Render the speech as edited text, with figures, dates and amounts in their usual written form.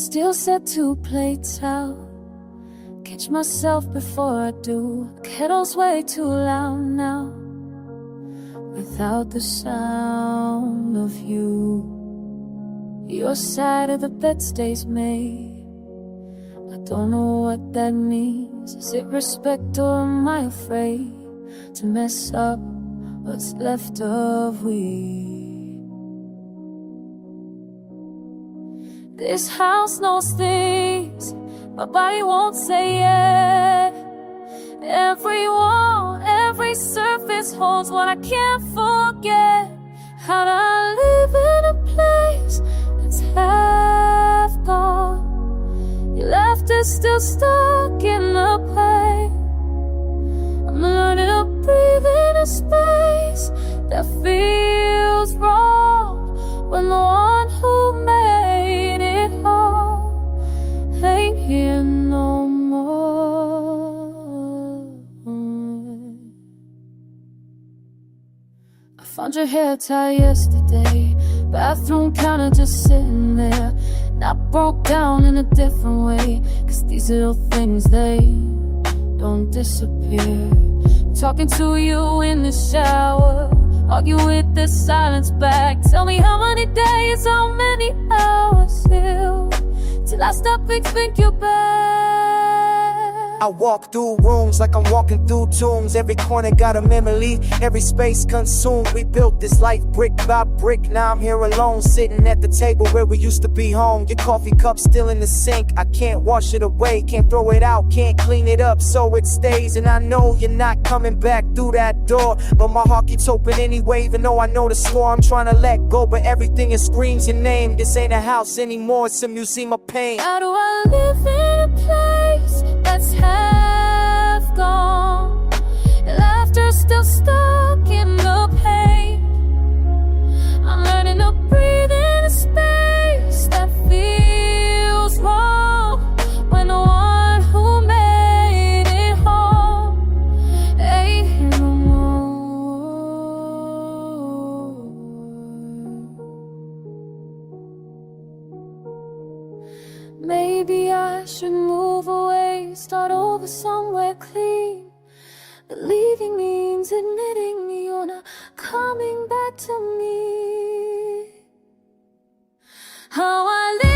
still set 2 plates out. Catch myself before I do. Kettle's way too loud now. Without the sound of you, your side of the bed stays made. I don't know what that means. Is it respect or am I afraid to mess up what's left of we? This house knows things my body won't say yet. Every wall, every surface holds what I can't forget. How'd I live in a place that's half gone? Your laughter's still stuck in the pain. I'm learning to breathe in a space that feels wrong, when the one who made it all ain't here no more. I found your hair tie yesterday, bathroom counter just sitting there. And I broke down in a different way, 'cause these little things, they don't disappear. Talking to you in the shower, argue with the silence back. Tell me how many days, how many hours still, till I stop expecting you back. I walk through rooms like I'm walking through tombs. Every corner got a memory, every space consumed. We built this life brick by brick. Now I'm here alone, sitting at the table where we used to be home. Your coffee cup still in the sink, I can't wash it away. Can't throw it out, can't clean it up, so it stays. And I know you're not coming back through that door, but my heart keeps open anyway. Even though I know the score, I'm trying to let go, but everything it screams your name. This ain't a house anymore, it's a museum of pain. How do I live in a place that's half gone? Your laughter's still stuck in the pain. I'm learning to breathe in a space that feels wrong, when the one who made it home ain't here no more. Maybe I should move away, start over somewhere clean. But leaving means admitting you're not coming back to me. How I live